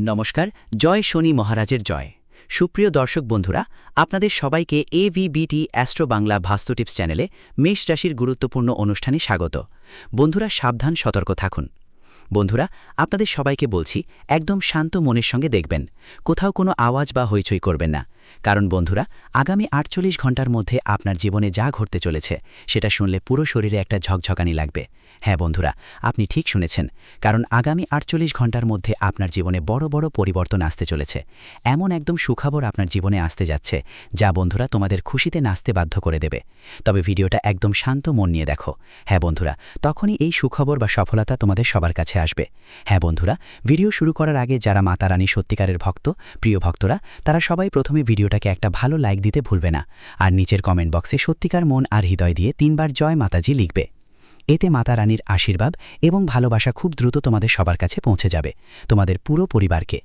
নমস্কার। জয় শনি মহারাজের জয়। সুপ্রিয় দর্শক বন্ধুরা, আপনাদের সবাইকে এভিবিটি অ্যাস্ট্রো বাংলা ভাস্তু টিপস চ্যানেলে মেষ রাশির গুরুত্বপূর্ণ অনুষ্ঠানে স্বাগত। বন্ধুরা, সাবধান, সতর্ক থাকুন। বন্ধুরা, আপনাদের সবাইকে বলছি, একদম শান্ত মনের সঙ্গে দেখবেন, কোথাও কোনো আওয়াজ বা হইচই করবেন না। কারণ বন্ধুরা, আগামী ৪৮ ঘন্টার মধ্যে আপনার জীবনে যা ঘটতে চলেছে সেটা শুনলে পুরো শরীরে একটা ঝকঝকানি লাগবে। হ্যাঁ বন্ধুরা, আপনি ঠিক শুনেছেন, কারণ আগামী ৪৮ ঘন্টার মধ্যে আপনার জীবনে বড় বড় পরিবর্তন আসতে চলেছে। এমন একদম সুখবর আপনার জীবনে আসতে যাচ্ছে, যা বন্ধুরা তোমাদের খুশিতে নাচতে বাধ্য করে দেবে। তবে ভিডিওটা একদম শান্ত মন নিয়ে দেখো। হ্যাঁ বন্ধুরা, তখনই এই সুখবর বা সফলতা তোমাদের সবার কাছে আসবে। হ্যাঁ বন্ধুরা, ভিডিও শুরু করার আগে যারা মাতা রানী সত্যিকারের ভক্ত, প্রিয় ভক্তরা, তারা সবাই প্রথমে ভিডিওটাকে একটা ভালো লাইক দিতে ভুলবে না। আর নিচের কমেন্ট বক্সে সত্যিকার মন আর হৃদয় দিয়ে ৩ বার জয় মাতাজি লিখবে। এতে মাতা রানীর আশীর্বাদ এবং ভালোবাসা খুব দ্রুত তোমাদের সবার কাছে পৌঁছে যাবে, তোমাদের পুরো পরিবারকে।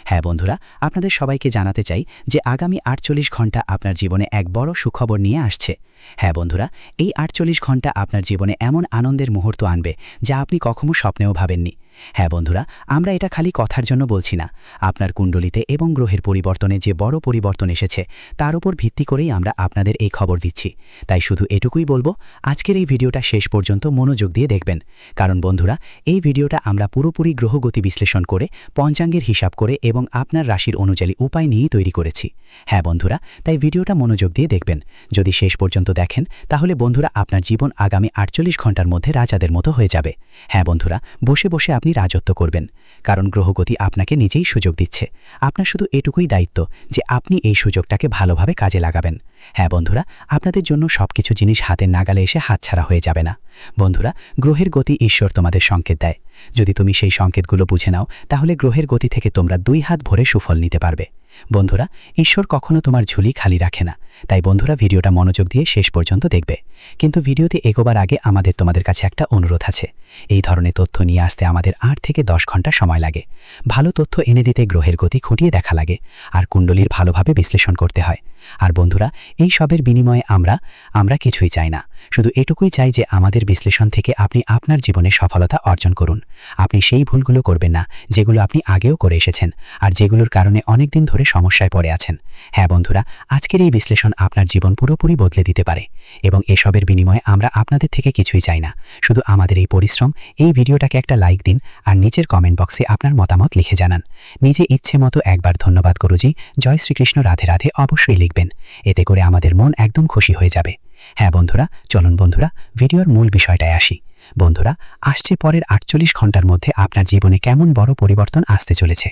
হ্যাঁ বন্ধুরা, আপনাদের সবাইকে জানাতে চাই যে আগামী ৪৮ ঘন্টা আপনার জীবনে এক বড় সুখবর নিয়ে আসছে। হ্যাঁ বন্ধুরা, এই ৪৮ ঘন্টা আপনার জীবনে এমন আনন্দের মুহূর্ত আনবে যা আপনি কখনো স্বপ্নেও ভাবেননি। হ্যাঁ বন্ধুরা, আমরা এটা খালি কথার জন্য বলছি না, আপনার কুণ্ডলিতে এবং গ্রহের পরিবর্তনে যে বড় পরিবর্তন এসেছে তার উপর ভিত্তি করেই আমরা আপনাদের এই খবর দিচ্ছি। তাই শুধু এটুকুই বলবো, আজকের এই ভিডিওটা শেষ পর্যন্ত মনোযোগ দিয়ে দেখবেন। কারণ বন্ধুরা, এই ভিডিওটা আমরা পুরোপুরি গ্রহগতি বিশ্লেষণ করে, পঞ্চাঙ্গের হিসাব করে এবং আপনার রাশির অনুযায়ী উপায় নিয়েই তৈরি করেছি। হ্যাঁ বন্ধুরা, তাই ভিডিওটা মনোযোগ দিয়ে দেখবেন। যদি শেষ পর্যন্ত দেখেন তাহলে বন্ধুরা আপনার জীবন আগামী ৪৮ ঘন্টার মধ্যে রাজাদের মতো হয়ে যাবে। হ্যাঁ বন্ধুরা, বসে বসে আপনি রাজত্ব করবেন, কারণ গ্রহগতি আপনাকে নিজেই সুযোগ দিচ্ছে। আপনার শুধু এটুকুই দায়িত্ব যে আপনি এই সুযোগটাকে ভালোভাবে কাজে লাগাবেন। হ্যাঁ বন্ধুরা, আপনাদের জন্য সবকিছু জিনিস হাতের নাগালে এসে হাতছাড়া হয়ে যাবে না। বন্ধুরা, গ্রহের গতি ঈশ্বর তোমাদের সংকেত দেয়। যদি তুমি সেই সংকেতগুলো বুঝে নাও তাহলে গ্রহের গতি থেকে তোমরা ২ হাত ভরে সুফল নিতে পারবে। বন্ধুরা, ঈশ্বর কখনো তোমার ঝুলি খালি রাখে না। তাই বন্ধুরা, ভিডিওটা মনোযোগ দিয়ে শেষ পর্যন্ত দেখবে। কিন্তু ভিডিওতে এগোবার আগে আমাদের তোমাদের কাছে একটা অনুরোধ আছে। এই ধরনের তথ্য নিয়ে আসতে আমাদের ৮ থেকে ১০ ঘন্টা সময় লাগে। ভালো তথ্য এনে দিতে গ্রহের গতি খুঁটিয়ে দেখা লাগে, আর কুণ্ডলীর ভালোভাবে বিশ্লেষণ করতে হয়। আর বন্ধুরা, এই সবের বিনিময়ে আমরা কিছুই চাই না, শুধু এটুকুই চাই যে আমাদের বিশ্লেষণ থেকে আপনি আপনার জীবনে সফলতা অর্জন করুন। আপনি সেই ভুলগুলো করবেন না যেগুলো আপনি আগেও করে এসেছেন আর যেগুলোর কারণে অনেক দিন ধরে সমস্যায় পড়ে আছেন। হ্যাঁ বন্ধুরা, আজকের এই বিশ্লেষণ আপনার জীবন পুরোপুরি বদলে দিতে পারে, এবং এসবের বিনিময়ে আমরা আপনাদের থেকে কিছুই চাই না, শুধু আমাদের এই পরিশ্রম। এই ভিডিওটাকে একটা লাইক দিন আর নিচের কমেন্ট বক্সে আপনার মতামত লিখে জানান। নিজে ইচ্ছে মতো একবার ধন্যবাদ গুরুজি, জয় শ্রীকৃষ্ণ, রাধে রাধে অবশ্যই লিখবেন। এতে করে আমাদের মন একদম খুশি হয়ে যাবে। হ্যাঁ বন্ধুরা, চলুন বন্ধুরা ভিডিওর মূল বিষয়টায় আসি। বন্ধুরা, আসছে পরের ৪৮ ঘন্টার মধ্যে আপনার জীবনে কেমন বড় পরিবর্তন আসতে চলেছে।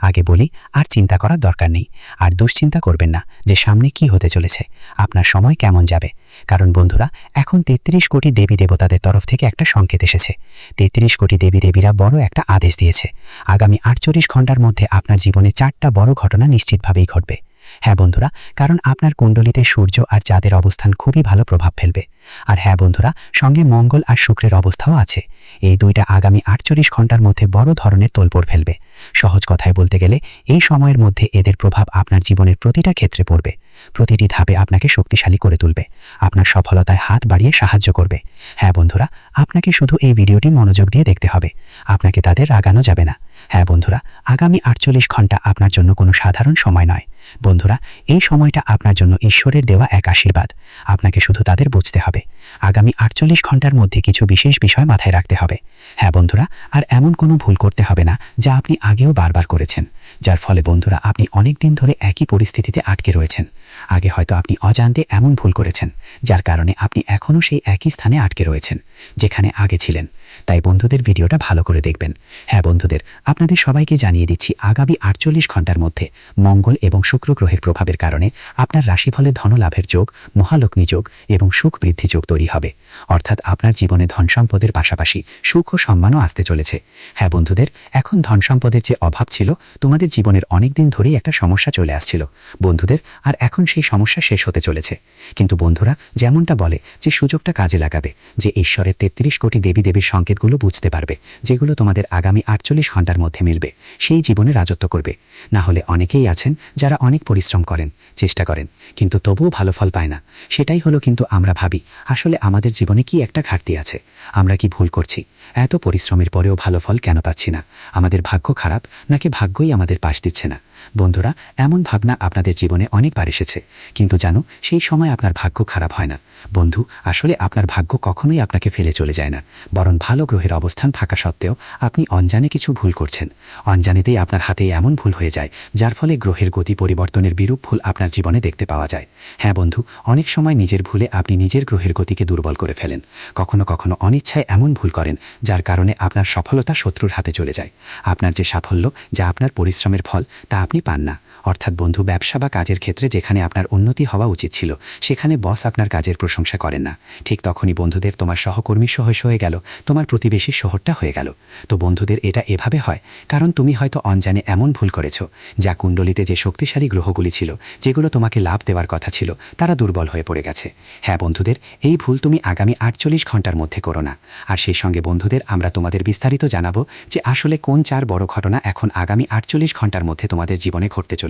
আগে বলি, আর চিন্তা করার দরকার নেই, আর দুশ্চিন্তা করবেন না যে সামনে কি হতে চলেছে, আপনার সময় কেমন যাবে। কারণ বন্ধুরা, এখন ৩৩ কোটি দেবী দেবতাদের তরফ থেকে একটা সংকেত এসেছে। ৩৩ কোটি দেবী দেবীরা বড় একটা আদেশ দিয়েছে। আগামী ৪৮ ঘন্টার মধ্যে আপনার জীবনে ৪টা বড় ঘটনা নিশ্চিতভাবেই ঘটবে। হ্যাঁ বন্ধুরা, কারণ আপনার কুণ্ডলিতে সূর্য আর চাঁদের অবস্থান খুবই ভালো প্রভাব ফেলবে। আর হ্যাঁ বন্ধুরা, সঙ্গে মঙ্গল আর শুক্রের অবস্থাও আছে। এই দুইটা আগামী ৪৮ ঘন্টার মধ্যে বড় ধরনের তোলপড় ফেলবে। সহজ কথায় বলতে গেলে, এই সময়ের মধ্যে এদের প্রভাব আপনার জীবনের প্রতিটা ক্ষেত্রে পড়বে। প্রতিটি ধাপে আপনাকে শক্তিশালী করে তুলবে, আপনার সফলতায় হাত বাড়িয়ে সাহায্য করবে। হ্যাঁ বন্ধুরা, আপনাকে শুধু এই ভিডিওটি মনোযোগ দিয়ে দেখতে হবে, আপনাকে তাদের রাগানো যাবে না। হ্যাঁ বন্ধুরা, আগামী ৪৮ ঘন্টা আপনার জন্য কোনো সাধারণ সময় নয়। বন্ধুরা, এই সময়টা আপনার জন্য ঈশ্বরের দেওয়া এক আশীর্বাদ। আপনাকে শুধু তাদের বুঝতে হবে। আগামী ৪৮ ঘন্টার মধ্যে কিছু বিশেষ বিষয় মাথায় রাখতে হবে। হ্যাঁ বন্ধুরা, আর এমন কোনো ভুল করতে হবে না যা আপনি আগেও বারবার করেছেন, যার ফলে বন্ধুরা আপনি অনেক দিন ধরে একই পরিস্থিতিতে আটকে রয়েছেন। আগে হয়তো আপনি অজান্তে এমন ভুল করেছেন যার কারণে আপনি এখনও সেই একই স্থানে আটকে রয়েছেন যেখানে আগে ছিলেন। তাই বন্ধুদের ভিডিওটা ভালো করে দেখবেন। হ্যাঁ বন্ধুদের, আপনাদের সবাইকে জানিয়ে দিচ্ছি, আগামী ৪৮ ঘন্টার মধ্যে মঙ্গল এবং শুক্র গ্রহের প্রভাবের কারণে আপনার রাশিফলে ধনলাভের যোগ, মহালক্ষ্মী যোগ এবং সুখ বৃদ্ধি যোগ তৈরি হবে। অর্থাৎ আপনার জীবনে ধন সম্পদের পাশাপাশি সুখ ও সম্মানও আসতে চলেছে। হ্যাঁ বন্ধুদের, এখন ধন সম্পদের যে অভাব ছিল তোমাদের জীবনের অনেক দিন ধরেই একটা সমস্যা চলে আসছিল বন্ধুদের, আর এখন সেই সমস্যা শেষ হতে চলেছে। কিন্তু বন্ধুরা, যেমনটা বলে যে সুযোগটা কাজে লাগাবে, যে ঈশ্বরের ৩৩ কোটি দেবী দেবীর সংকেতগুলো বুঝতে পারবে, যেগুলো তোমাদের আগামী ৪৮ ঘন্টার মধ্যে মিলবে, সেই জীবনে রাজত্ব করবে। না হলে অনেকেই আছেন যারা অনেক পরিশ্রম করেন, চেষ্টা করেন, কিন্তু তবুও ভালো ফল পায় না। সেটাই হলো, কিন্তু আমরা ভাবি আসলে আমাদের জীবনে কি একটা ঘাটতি আছে, আমরা কি ভুল করছি, এত পরিশ্রমের পরেও ভালো ফল কেন পাচ্ছি না। আমাদের ভাগ্য খারাপ নাকি ভাগ্যই আমাদের পাশ দিচ্ছে না? বন্ধুরা, এমন ভাবনা আপনাদের জীবনে অনেকবার এসেছে, কিন্তু জানো, সেই সময় আপনার ভাগ্য খারাপ হয় না। বন্ধু, আসলে আপনার ভাগ্য কখনোই আপনাকে ফেলে চলে যায় না, বরং ভালো গ্রহের অবস্থান থাকা সত্ত্বেও আপনি অনজানে কিছু ভুল করছেন। অনজানেতেই আপনার হাতে এমন ভুল হয়ে যায়, যার ফলে গ্রহের গতি পরিবর্তনের বিরূপ ভুল আপনার জীবনে দেখতে পাওয়া যায়। হ্যাঁ বন্ধু, অনেক সময় নিজের ভুলে আপনি নিজের গ্রহের গতিকে দুর্বল করে ফেলেন। কখনো কখনো অনিচ্ছায় এমন ভুল করেন, যার কারণে আপনার সফলতা শত্রুর হাতে চলে যায়। আপনার যে সাফল্য, যা আপনার পরিশ্রমের ফল, তা আপনি পান না। অর্থাৎ বন্ধু, ব্যবসা বা কাজের ক্ষেত্রে যেখানে আপনার উন্নতি হওয়া উচিত ছিল, সেখানে বস আপনার কাজের প্রশংসা করেন না। ঠিক তখনই বন্ধুদের তোমার সহকর্মী সহজ হয়ে গেল, তোমার প্রতিবেশী শহরটা হয়ে গেল। তো বন্ধুদের, এটা এভাবে হয় কারণ তুমি হয়তো অনজানে এমন ভুল করেছো, যা কুণ্ডলিতে যে শক্তিশালী গ্রহগুলি ছিল, যেগুলো তোমাকে লাভ দেওয়ার কথা ছিল, তারা দুর্বল হয়ে পড়ে গেছে। হ্যাঁ বন্ধুদের, এই ভুল তুমি আগামী 48 ঘন্টার মধ্যে করো না। আর সেই সঙ্গে বন্ধুদের, আমরা তোমাদের বিস্তারিত জানাবো যে আসলে কোন 4 বড় ঘটনা এখন আগামী 48 ঘন্টার মধ্যে তোমাদের জীবনে ঘটতে চলেছে।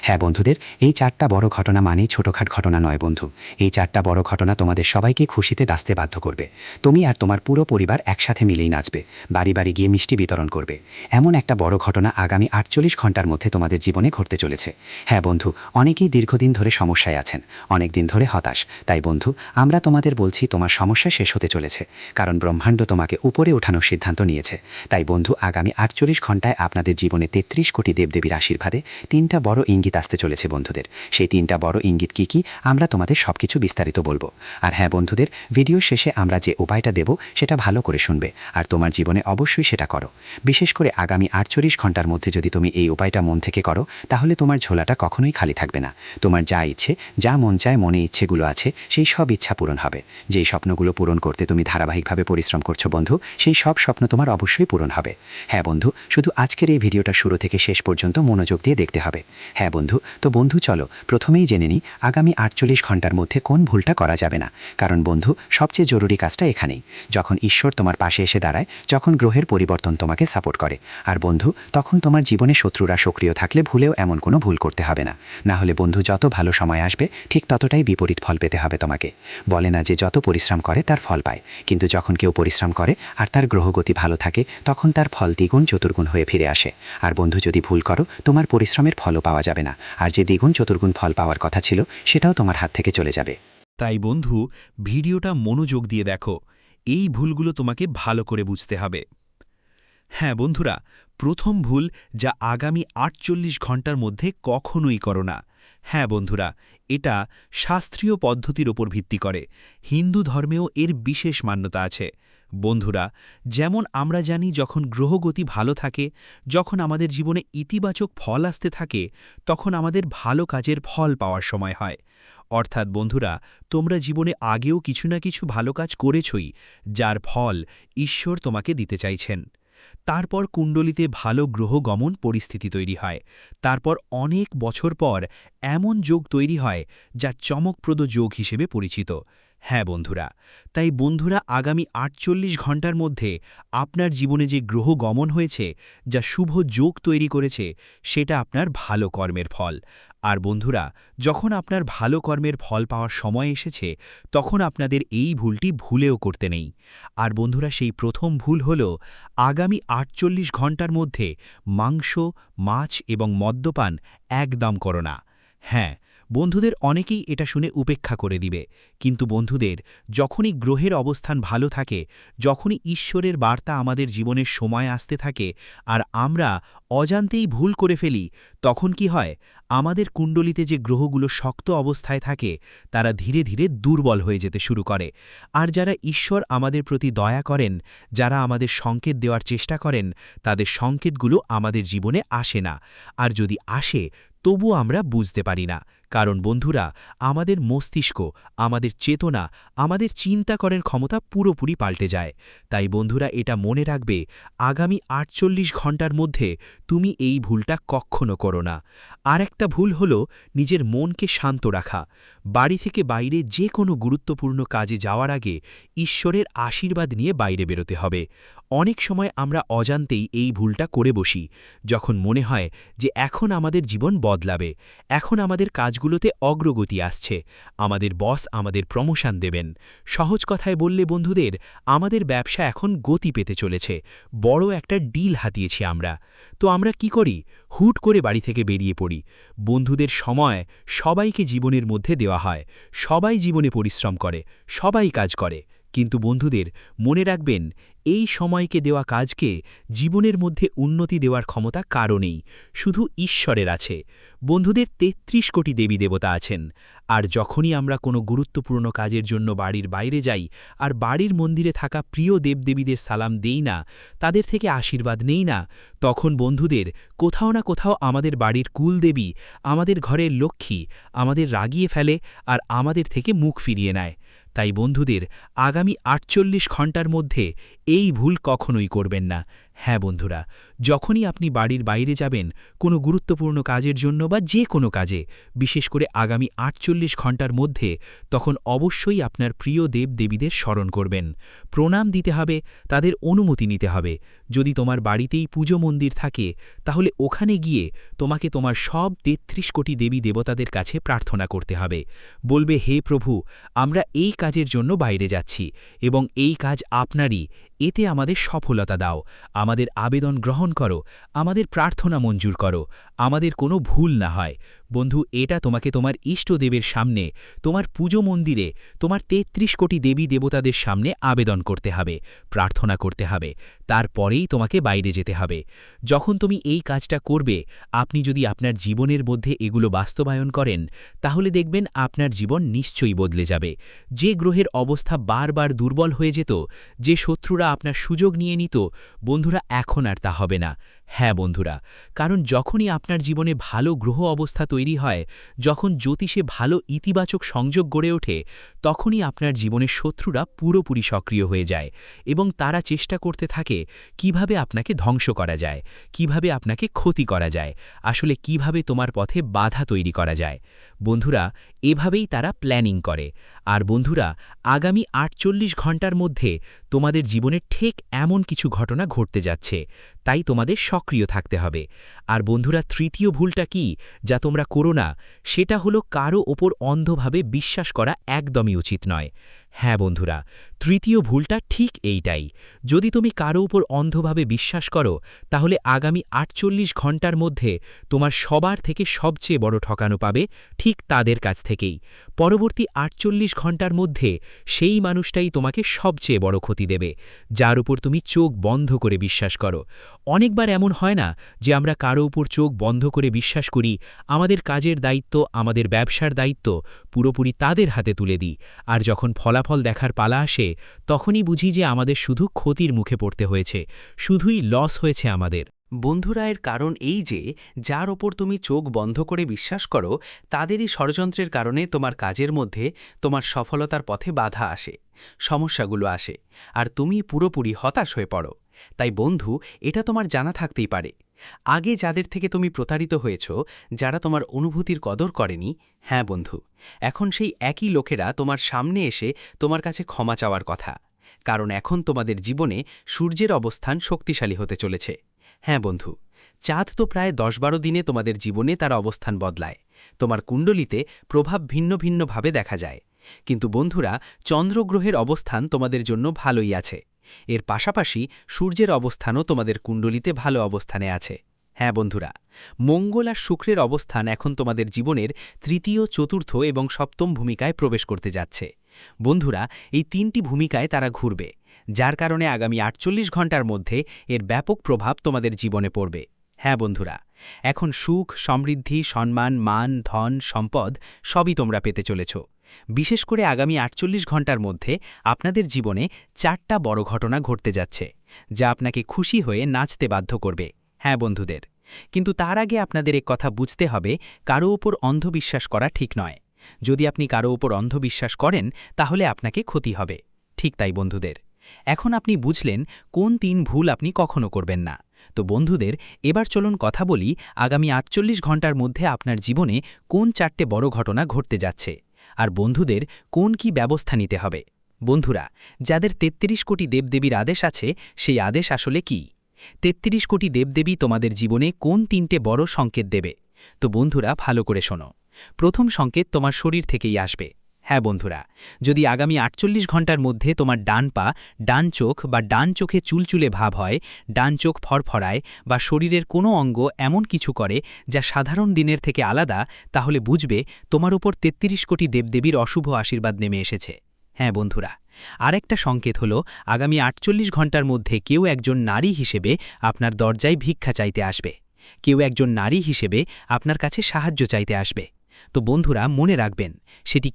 হ্যাঁ বন্ধুদের, এই 4টা বড় ঘটনা মানেই ছোটখাট ঘটনা নয় বন্ধু। এই 4টা বড় ঘটনা তোমাদের সবাইকে খুশিতে নাচতে বাধ্য করবে। তুমি আর তোমার পুরো পরিবার একসাথে মিলেই নাচবে, বাড়ি বাড়ি গিয়ে মিষ্টি বিতরণ করবে। এমন একটা বড় ঘটনা আগামী 48 ঘন্টার মধ্যে তোমাদের জীবনে ঘটতে চলেছে। হ্যাঁ বন্ধু, অনেকেই দীর্ঘদিন ধরে সমস্যায় আছেন, অনেক দিন ধরে হতাশ। তাই বন্ধু, আমরা তোমাদের বলছি, তোমার সমস্যা শেষ হতে চলেছে, কারণ ব্রহ্মাণ্ড তোমাকে উপরে ওঠানোর সিদ্ধান্ত নিয়েছে। তাই বন্ধু, আগামী 48 ঘন্টায় আপনাদের জীবনে 33 কোটি দেবদেবীর আশীর্বাদে 3টা বড় ইঙ্গিত আসতে চলেছে বন্ধুদের। সেই 3টা বড় ইঙ্গিত কি কি, আমরা তোমাদের সবকিছু বিস্তারিত বলবো। আর হ্যাঁ বন্ধুদের, ভিডিও শেষে আমরা যে উপায়টা দেব, সেটা ভালো করে শুনবে আর তোমার জীবনে অবশ্যই সেটা করো। বিশেষ করে আগামী 48 ঘন্টার মধ্যে যদি তুমি এই উপায়টা মন থেকে করো, তাহলে তোমার ঝোলাটা কখনোই খালি থাকবে না। তোমার যা ইচ্ছে, যা মন চায়, মনে ইচ্ছেগুলো আছে, সেই সব ইচ্ছা পূরণ হবে। যেই স্বপ্নগুলো পূরণ করতে তুমি ধারাবাহিকভাবে পরিশ্রম করছো বন্ধু, সেই সব স্বপ্ন তোমার অবশ্যই পূরণ হবে। হ্যাঁ বন্ধু, শুধু আজকের এই ভিডিওটা শুরু থেকে শেষ পর্যন্ত মনোযোগ দিয়ে দেখতে হবে। হ্যাঁ বন্ধু, তো বন্ধু চলো প্রথমেই জেনে নিই আগামী 48 ঘন্টার মধ্যে কোন ভুলটা করা যাবে না। কারণ বন্ধু, সবচেয়ে জরুরি কাজটা এখানেই। যখন ঈশ্বর তোমার পাশে এসে দাঁড়ায়, যখন গ্রহের পরিবর্তন তোমাকে সাপোর্ট করে। আর বন্ধু, তখন তোমার জীবনে শত্রুরা সক্রিয় থাকলে ভুলেও এমন কোনো ভুল করতে হবে না। না হলে বন্ধু, যত ভালো সময় আসবে, ঠিক ততটাই বিপরীত ফল পেতে হবে তোমাকে। বলে না যে যত পরিশ্রম করে তার ফল পায়, কিন্তু যখন কেউ পরিশ্রম করে আর তার গ্রহগতি ভালো থাকে, তখন তার ফল দ্বিগুণ চতুর্গুণ হয়ে ফিরে আসে। আর বন্ধু, যদি ভুল করো, তোমার পরিশ্রমের ফলও পাওয়া যাবে না, আর যে দ্বিগুণ চতুর্গুণ ফল পাওয়ার কথা ছিল, সেটাও তোমার হাত থেকে চলে যাবে। তাই বন্ধু, ভিডিওটা মনোযোগ দিয়ে দেখো, এই ভুলগুলো তোমাকে ভালো করে বুঝতে হবে। হ্যাঁ বন্ধুরা, প্রথম ভুল, যা আগামী 48 ঘন্টার মধ্যে কখনোই করো না। হ্যাঁ বন্ধুরা, এটা শাস্ত্রীয় পদ্ধতির ওপর ভিত্তি করে। হিন্দু ধর্মেও এর বিশেষ মান্যতা আছে। বন্ধুরা, যেমন আমরা জানি, যখন গ্রহগতি ভালো থাকে, যখন আমাদের জীবনে ইতিবাচক ফল আসতে থাকে, তখন আমাদের ভালো কাজের ফল পাওয়ার সময় হয়। অর্থাৎ বন্ধুরা, তোমরা জীবনে আগেও কিছু না কিছু ভালো কাজ করেছই, যার ফল ঈশ্বর তোমাকে দিতে চাইছেন। তারপর কুণ্ডলিতে ভালো গ্রহ গমন পরিস্থিতি তৈরি হয়। তারপর অনেক বছর পর এমন যোগ তৈরি হয়, যা চমকপ্রদ যোগ হিসেবে পরিচিত। হ্যাঁ বন্ধুরা, তাই বন্ধুরা, আগামী 48 ঘন্টার মধ্যে আপনার জীবনে যে গ্রহ গমন হয়েছে, যা শুভ যোগ তৈরি করেছে, সেটা আপনার ভালো কর্মের ফল। আর বন্ধুরা, যখন আপনার ভালো কর্মের ফল পাওয়ার সময় এসেছে, তখন আপনাদের এই ভুলটি ভুলেও করতে নেই। আর বন্ধুরা, সেই প্রথম ভুল হল, আগামী 48 ঘন্টার মধ্যে মাংস, মাছ এবং মদ্যপান একদম করো না। হ্যাঁ বন্ধুদের, অনেকেই এটা শুনে উপেক্ষা করে দিবে, কিন্তু বন্ধুদের, যখনই গ্রহের অবস্থান ভালো থাকে, যখনই ঈশ্বরের বার্তা আমাদের জীবনের সময় আসতে থাকে, আর আমরা অজান্তেই ভুল করে ফেলি, তখন কি হয়, আমাদের কুণ্ডলিতে যে গ্রহগুলো শক্ত অবস্থায় থাকে, তারা ধীরে ধীরে দুর্বল হয়ে যেতে শুরু করে। আর যারা ঈশ্বর আমাদের প্রতি দয়া করেন, যারা আমাদের সংকেত দেওয়ার চেষ্টা করেন, তাদের সংকেতগুলো আমাদের জীবনে আসে না। আর যদি আসে, তবুও আমরা বুঝতে পারি না। কারণ বন্ধুরা, আমাদের মস্তিষ্ক, আমাদের চেতনা, আমাদের চিন্তা করার ক্ষমতা পুরোপুরি পাল্টে যায়। তাই বন্ধুরা, এটা মনে রাখবে, আগামী 48 ঘন্টার মধ্যে তুমি এই ভুলটা কখনো করো না। আর একটা ভুল হলো, নিজের মনকে শান্ত রাখা। বাড়ি থেকে বাইরে যে কোনো গুরুত্বপূর্ণ কাজে যাওয়ার আগে ঈশ্বরের আশীর্বাদ নিয়ে বাইরে বেরোতে হবে। অনেক সময় আমরা অজান্তেই এই ভুলটা করে বসি, যখন মনে হয় যে এখন আমাদের জীবন বদলাবে, এখন আমাদের কাজগুলোতে অগ্রগতি আসছে, আমাদের বস আমাদের প্রমোশন দেবেন। সহজ কথায় বললে বন্ধুদের, আমাদের ব্যবসা এখন গতি পেতে চলেছে, বড় একটা ডিল হাতিয়েছি আমরা। তো আমরা কি করি? হুট করে বাড়ি থেকে বেরিয়ে পড়ি। বন্ধুদের সময় সবাইকে জীবনের মধ্যে দেওয়া হয়, সবাই জীবনে পরিশ্রম করে, সবাই কাজ করে, কিন্তু বন্ধুদের মনে রাখবেন, এই সময়কে দেওয়া কাজকে জীবনের মধ্যে উন্নতি দেওয়ার ক্ষমতা কারও নেই, শুধু ঈশ্বরের আছে। বন্ধুদের ৩৩ কোটি দেবী দেবতা আছেন, আর যখনই আমরা কোনো গুরুত্বপূর্ণ কাজের জন্য বাড়ির বাইরে যাই আর বাড়ির মন্দিরে থাকা প্রিয় দেবদেবীদের সালাম দেই না, তাদের থেকে আশীর্বাদ নেই না, তখন বন্ধুদের কোথাও না কোথাও আমাদের বাড়ির কুলদেবী, আমাদের ঘরের লক্ষ্মী আমাদের রাগিয়ে ফেলে আর আমাদের থেকে মুখ ফিরিয়ে নেয়। তাই বন্ধুদের, আগামী ৪৮ ঘণ্টার মধ্যে এই ভুল কখনোই করবেন না। হ্যাঁ বন্ধুরা, যখনই আপনি বাড়ির বাইরে যাবেন কোনো গুরুত্বপূর্ণ কাজের জন্য বা যে কোনো কাজে, বিশেষ করে আগামী ৪৮ ঘণ্টার মধ্যে, তখন অবশ্যই আপনার প্রিয় দেবদেবীদের স্মরণ করবেন, প্রণাম দিতে হবে, তাদের অনুমতি নিতে হবে। যদি তোমার বাড়িতেই পুজো মন্দির থাকে, তাহলে ওখানে গিয়ে তোমাকে তোমার সব ৩৩ কোটি দেবী দেবতাদের কাছে প্রার্থনা করতে হবে। বলবে, হে প্রভু, আমরা এই কাজের জন্য বাইরে যাচ্ছি এবং এই কাজ আপনারই, এতে আমাদের সফলতা দাও, আমাদের আবেদন গ্রহণ করো, আমাদের প্রার্থনা মঞ্জুর করো, আমাদের কোনো ভুল না হয়। বন্ধু, এটা তোমাকে তোমার ইষ্টদেবের সামনে, তোমার পুজো মন্দিরে, তোমার ৩৩ কোটি দেবী দেবতাদের সামনে আবেদন করতে হবে, প্রার্থনা করতে হবে, তারপরেই তোমাকে বাইরে যেতে হবে। যখন তুমি এই কাজটা করবে, আপনি যদি আপনার জীবনের মধ্যে এগুলো বাস্তবায়ন করেন, তাহলে দেখবেন আপনার জীবন নিশ্চয়ই বদলে যাবে। যে গ্রহের অবস্থা বারবার দুর্বল হয়ে যেত, যে শত্রুরা আপনার সুযোগ নিয়ে নিত, বন্ধুরা এখন আর তা হবে না। হ্যাঁ বন্ধুরা, কারণ যখনই আপনার জীবনে ভালো গ্রহ অবস্থা তৈরি হয়, যখন জ্যোতিষে ভালো ইতিবাচক সংযোগ গড়ে ওঠে, তখনই আপনার জীবনের শত্রুরা পুরোপুরি সক্রিয় হয়ে যায় এবং তারা চেষ্টা করতে থাকে কিভাবে আপনাকে ধ্বংস করা যায়, কিভাবে আপনাকে ক্ষতি করা যায়, আসলে কিভাবে তোমার পথে বাধা তৈরি করা যায়। বন্ধুরা, এভাবেই তারা প্ল্যানিং করে। আর বন্ধুরা, আগামী ৪৮ ঘণ্টার মধ্যে তোমাদের জীবনে ঠিক এমন কিছু ঘটনা ঘটতে যাচ্ছে, তাই তোমাদের সক্রিয় থাকতে হবে। আর বন্ধুরা, তৃতীয় ভুলটা কি যা তোমরা করো না, সেটা হলো কারো ওপর অন্ধভাবে বিশ্বাস করা একদমই উচিত নয়। হ্যাঁ বন্ধুরা, তৃতীয় ভুলটা ঠিক এইটাই। যদি তুমি কারো উপর অন্ধভাবে বিশ্বাস করো, তাহলে আগামী ৪৮ ঘণ্টার মধ্যে তোমার সবার থেকে সবচেয়ে বড় ঠকানো পাবে ঠিক তাদের কাছ থেকেই। পরবর্তী ৪৮ ঘণ্টার মধ্যে সেই মানুষটাই তোমাকে সবচেয়ে বড় ক্ষতি দেবে, যার উপর তুমি চোখ বন্ধ করে বিশ্বাস করো। অনেকবার এমন হয় না যে আমরা কারো উপর চোখ বন্ধ করে বিশ্বাস করি, আমাদের কাজের দায়িত্ব, আমাদের ব্যবসার দায়িত্ব পুরোপুরি তাদের হাতে তুলে দিই, আর যখন ফলাফল দেখার পালা আসে, তখনই বুঝি যে আমাদের শুধু ক্ষতির মুখে পড়তে হয়েছে, শুধুই লস হয়েছে আমাদের। বন্ধুরা, এর কারণ এই যে যার ওপর তুমি চোখ বন্ধ করে বিশ্বাস করো, তাদেরই ষড়যন্ত্রের কারণে তোমার কাজের মধ্যে, তোমার সফলতার পথে বাধা আসে, সমস্যাগুলো আসে, আর তুমি পুরোপুরি হতাশ হয়ে পড়ো। তাই বন্ধু, এটা তোমার জানা থাকতেই পারে, আগে যাদের থেকে তুমি প্রতারিত হয়েছ, যারা তোমার অনুভূতির কদর করেনি, হ্যাঁ বন্ধু, এখন সেই একই লোকেরা তোমার সামনে এসে তোমার কাছে ক্ষমা চাওয়ার কথা, কারণ এখন তোমাদের জীবনে সূর্যের অবস্থান শক্তিশালী হতে চলেছে। হ্যাঁ বন্ধু, চাঁদ তো প্রায় ১০-১২ দিনে তোমাদের জীবনে তার অবস্থান বদলায়, তোমার কুণ্ডলিতে প্রভাব ভিন্ন ভিন্নভাবে দেখা যায়। কিন্তু বন্ধুরা, চন্দ্রগ্রহের অবস্থান তোমাদের জন্য ভালোই আছে, এর পাশাপাশি সূর্যের অবস্থানও তোমাদের কুণ্ডলিতে ভালো অবস্থানে আছে। হ্যাঁ বন্ধুরা, মঙ্গল আর শুক্রের অবস্থান এখন তোমাদের জীবনের তৃতীয়, চতুর্থ এবং সপ্তম ভূমিকায় প্রবেশ করতে যাচ্ছে। বন্ধুরা, এই ৩টি ভূমিকায় তারা ঘুরবে, যার কারণে আগামী ৪৮ ঘণ্টার মধ্যে এর ব্যাপক প্রভাব তোমাদের জীবনে পড়বে। হ্যাঁ বন্ধুরা, এখন সুখ, সমৃদ্ধি, সম্মান, মান, ধন, সম্পদ সবই তোমরা পেতে চলেছ। বিশেষ করে আগামী ৪৮ ঘণ্টার মধ্যে আপনাদের জীবনে ৪টা বড় ঘটনা ঘটতে যাচ্ছে, যা আপনাকে খুশি হয়ে নাচতে বাধ্য করবে। হ্যাঁ বন্ধুদের, কিন্তু তার আগে আপনাদের এক কথা বুঝতে হবে, কারো ওপর অন্ধবিশ্বাস করা ঠিক নয়। যদি আপনি কারো ওপর অন্ধবিশ্বাস করেন, তাহলে আপনাকে ক্ষতি হবে। ঠিক তাই বন্ধুদের, এখন আপনি বুঝলেন কোন ৩ ভুল আপনি কখনো করবেন না। তো বন্ধুদের, এবার চলুন কথা বলি আগামী ৪৮ ঘণ্টার মধ্যে আপনার জীবনে কোন ৪টে বড় ঘটনা ঘটতে যাচ্ছে, আর বন্ধুদের কোন কি ব্যবস্থা নিতে হবে। বন্ধুরা, যাদের ৩৩ কোটি দেবদেবীর আদেশ আছে, সেই আদেশ আসলে কি? ৩৩ কোটি দেবদেবী তোমাদের জীবনে কোন ৩টে বড় সংকেত দেবে? তো বন্ধুরা, ভালো করে শোনো। প্রথম সংকেত তোমার শরীর থেকেই আসবে। হ্যাঁ বন্ধুরা, যদি আগামী ৪৮ ঘন্টার মধ্যে তোমার ডান পা, ডান চোখ বা ডান চোখে চুলচুলে ভাব হয়, ডান চোখ ফরফরায় বা শরীরের কোনো অঙ্গ এমন কিছু করে যা সাধারণ দিনের থেকে আলাদা, তাহলে বুঝবে তোমার উপর ৩৩ কোটি দেবদেবীর অশুভ আশীর্বাদ নেমে এসেছে। হ্যাঁ বন্ধুরা, আরেকটা সংকেত হলো আগামী ৪৮ ঘন্টার মধ্যে কেউ একজন নারী হিসেবে আপনার দরজায় ভিক্ষা চাইতে আসবে। কেউ একজন নারী হিসেবে আপনার কাছে সাহায্য চাইতে আসবে। তো বন্ধুরা, মনে রাখবেন, সেটি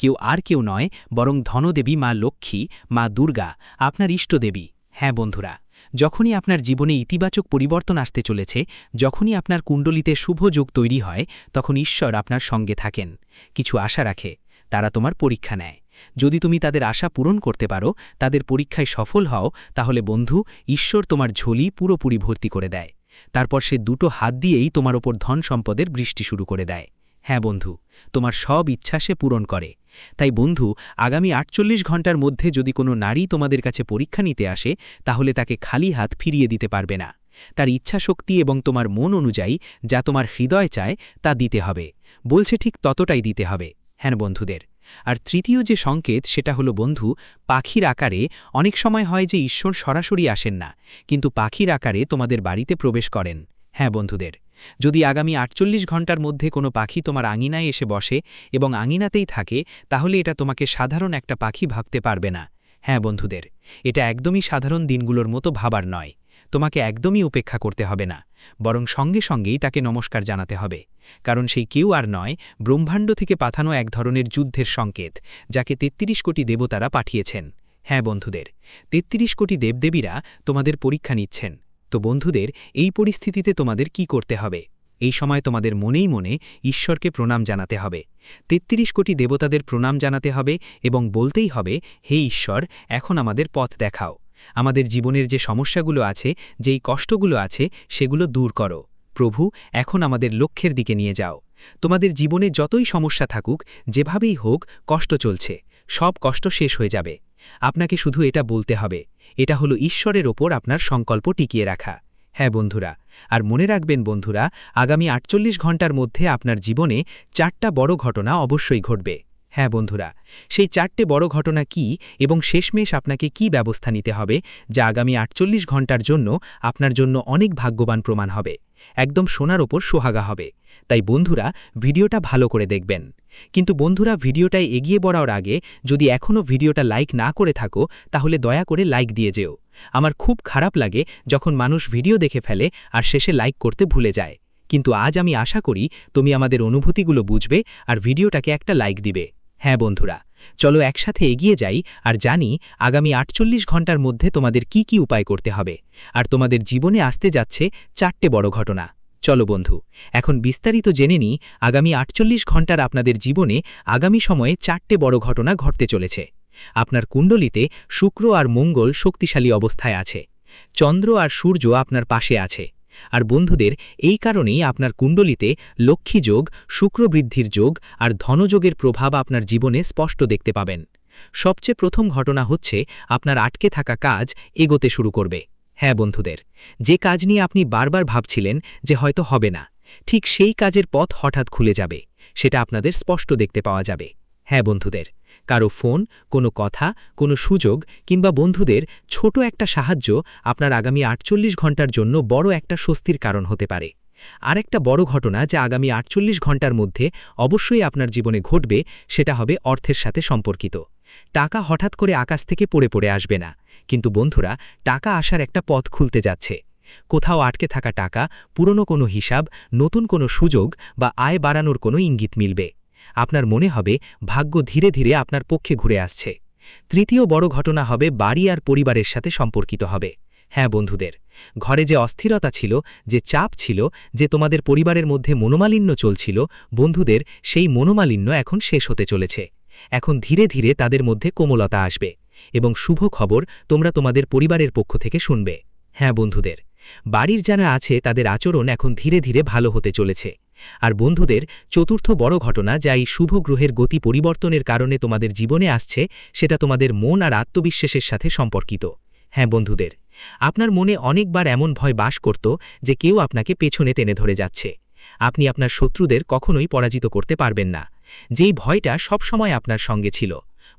কেউ নয়, বরং ধনদেবী মা লক্ষ্মী, মা দুর্গা, আপনার ইষ্টদেবী। হ্যাঁ বন্ধুরা, যখনই আপনার জীবনে ইতিবাচক পরিবর্তন আসতে চলেছে, যখনই আপনার কুণ্ডলিতে শুভ যোগ তৈরি হয়, তখন ঈশ্বর আপনার সঙ্গে থাকেন, কিছু আশা রাখে, তারা তোমার পরীক্ষা নেয়। যদি তুমি তাদের আশা পূরণ করতে পারো, তাদের পরীক্ষায় সফল হও, তাহলে বন্ধু, ঈশ্বর তোমার ঝোলি পুরোপুরি ভর্তি করে দেয়। তারপর সে দুটো হাত দিয়েই তোমার ওপর ধন সম্পদের বৃষ্টি শুরু করে দেয়। হ্যাঁ বন্ধু, তোমার সব ইচ্ছা সে পূরণ করে। তাই বন্ধু, আগামী ৪৮ ঘন্টার মধ্যে যদি কোনো নারী তোমাদের কাছে পরীক্ষা নিতে আসে, তাহলে তাকে খালি হাত ফিরিয়ে দিতে পারবে না। তার ইচ্ছাশক্তি এবং তোমার মন অনুযায়ী যা তোমার হৃদয় চায় তা দিতে হবে, বলছে ঠিক ততটাই দিতে হবে। হ্যাঁ বন্ধুদের। আর তৃতীয় যে সংকেত, সেটা হলো বন্ধু, পাখির আকারে। অনেক সময় হয় যে ঈশ্বর সরাসরি আসেন না, কিন্তু পাখির আকারে তোমাদের বাড়িতে প্রবেশ করেন। হ্যাঁ বন্ধুদের, যদি আগামী ৪৮ ঘন্টার মধ্যে কোনো পাখি তোমার আঙিনায় এসে বসে এবং আঙিনাতেই থাকে, তাহলে এটা তোমাকে সাধারণ একটা পাখি ভাবতে পারবে না। হ্যাঁ বন্ধুদের, এটা একদমই সাধারণ দিনগুলোর মতো ভাবার নয়। তোমাকে একদমই উপেক্ষা করতে হবে না, বরং সঙ্গে সঙ্গেই তাকে নমস্কার জানাতে হবে, কারণ সেই কেউ আর নয়, ব্রহ্মাণ্ড থেকে পাঠানো এক ধরনের যুদ্ধের সংকেত, যাকে ৩৩ কোটি দেবতারা পাঠিয়েছেন। হ্যাঁ বন্ধুদের, ৩৩ কোটি দেবদেবীরা তোমাদের পরীক্ষা নিচ্ছেন। তো বন্ধুদের, এই পরিস্থিতিতে তোমাদের কি করতে হবে? এই সময় তোমাদের মনেই মনে ঈশ্বরকে প্রণাম জানাতে হবে। ৩৩ কোটি দেবতাদের প্রণাম জানাতে হবে এবং বলতেই হবে, হে ঈশ্বর, এখন আমাদের পথ দেখাও। আমাদের জীবনের যে সমস্যাগুলো আছে, যেই কষ্টগুলো আছে, সেগুলো দূর করো। প্রভু, এখন আমাদের লক্ষ্যের দিকে নিয়ে যাও। তোমাদের জীবনে যতই সমস্যা থাকুক, যেভাবেই হোক, কষ্ট চলছে, সব কষ্ট শেষ হয়ে যাবে। আপনাকে শুধু এটা বলতে হবে। এটা হলো ঈশ্বরের ওপর আপনার সংকল্প টিকিয়ে রাখা। হ্যাঁ বন্ধুরা, আর মনে রাখবেন বন্ধুরা, আগামী ৪৮ ঘন্টার মধ্যে আপনার জীবনে ৪টা বড় ঘটনা অবশ্যই ঘটবে। হ্যাঁ বন্ধুরা, সেই 4টে বড় ঘটনা কি এবং শেষমেশ আপনাকে কি ব্যবস্থা নিতে হবে, যা আগামী ৪৮ ঘন্টার জন্য আপনার জন্য অনেক ভাগ্যবান প্রমাণ হবে, একদম সোনার ওপর সোহাগা হবে। তাই বন্ধুরা, ভিডিওটা ভালো করে দেখবেন। কিন্তু বন্ধুরা, ভিডিওটায় এগিয়ে বড়ার আগে যদি এখনও ভিডিওটা লাইক না করে থাকো, তাহলে দয়া করে লাইক দিয়ে যেও। আমার খুব খারাপ লাগে যখন মানুষ ভিডিও দেখে ফেলে আর শেষে লাইক করতে ভুলে যায়। কিন্তু আজ আমি আশা করি তুমি আমাদের অনুভূতিগুলো বুঝবে আর ভিডিওটাকে একটা লাইক দিবে। হ্যাঁ বন্ধুরা, চলো একসাথে এগিয়ে যাই আর জানি আগামী ৪৮ ঘন্টার মধ্যে তোমাদের কি কি উপায় করতে হবে। আর তোমাদের জীবনে আসতে যাচ্ছে 4টে বড় ঘটনা। চলো বন্ধু, এখন বিস্তারিত জেনে নিই আগামী ৪৮ ঘন্টার আপনাদের জীবনে আগামী সময়ে 4টে বড় ঘটনা ঘটতে চলেছে। আপনার কুণ্ডলিতে শুক্র আর মঙ্গল শক্তিশালী অবস্থায় আছে, চন্দ্র আর সূর্য আপনার পাশে আছে। আর বন্ধুদের, এই কারণেই আপনার কুণ্ডলিতে লক্ষ্মী যোগ, শুক্র বৃদ্ধির যোগ আর ধনযোগের প্রভাব আপনার জীবনে স্পষ্ট দেখতে পাবেন। সবচেয়ে প্রথম ঘটনা হচ্ছে, আপনার আটকে থাকা কাজ এগোতে শুরু করবে। হ্যাঁ বন্ধুদের, যে কাজ নিয়ে আপনি বারবার ভাবছিলেন যে হয়তো হবে না, ঠিক সেই কাজের পথ হঠাৎ খুলে যাবে, সেটা আপনাদের স্পষ্ট দেখতে পাওয়া যাবে। হ্যাঁ বন্ধুদের, কারো ফোন, কোনো কথা, কোনো সুযোগ কিংবা বন্ধুদের ছোট একটা সাহায্য আপনার আগামী ৪৮ ঘন্টার জন্য বড় একটা স্বস্তির কারণ হতে পারে। আরেকটা বড় ঘটনা যা আগামী ৪৮ ঘন্টার মধ্যে অবশ্যই আপনার জীবনে ঘটবে, সেটা হবে অর্থের সাথে সম্পর্কিত। টাকা হঠাৎ করে আকাশ থেকে পড়ে আসবে না, কিন্তু বন্ধুরা, টাকা আসার একটা পথ খুলতে যাচ্ছে। কোথাও আটকে থাকা টাকা, পুরনো কোনো হিসাব, নতুন কোনো সুযোগ বা আয় বাড়ানোর কোনো ইঙ্গিত মিলবে। আপনার মনে হবে ভাগ্য ধীরে ধীরে আপনার পক্ষে ঘুরে আসছে। তৃতীয় বড় ঘটনা হবে বাড়ি আর পরিবারের সাথে সম্পর্কিত হবে। হ্যাঁ বন্ধুদের, ঘরে যে অস্থিরতা ছিল, যে চাপ ছিল, যে তোমাদের পরিবারের মধ্যে মনোমালিন্য চলছিল, বন্ধুদের সেই মনোমালিন্য এখন শেষ হতে চলেছে। এখন ধীরে ধীরে তাদের মধ্যে কোমলতা আসবে এবং শুভ খবর তোমরা তোমাদের পরিবারের পক্ষ থেকে শুনবে। হ্যাঁ বন্ধুদের, বাড়ির যারা আছে তাদের আচরণ এখন ধীরে ধীরে ভালো হতে চলেছে। আর বন্ধুদের, চতুর্থ বড় ঘটনা যা এই শুভ গ্রহের গতি পরিবর্তনের কারণে তোমাদের জীবনে আসছে, সেটা তোমাদের মন আর আত্মবিশ্বাসের সাথে সম্পর্কিত। হ্যাঁ বন্ধুদের, আপনার মনে অনেকবার এমন ভয় বাস করত যে কেউ আপনাকে পেছনে টেনে ধরে যাচ্ছে। আপনি আপনার শত্রুদের কখনোই পরাজিত করতে পারবেন না। যেই ভয়টা সবসময় আপনার সঙ্গে ছিল,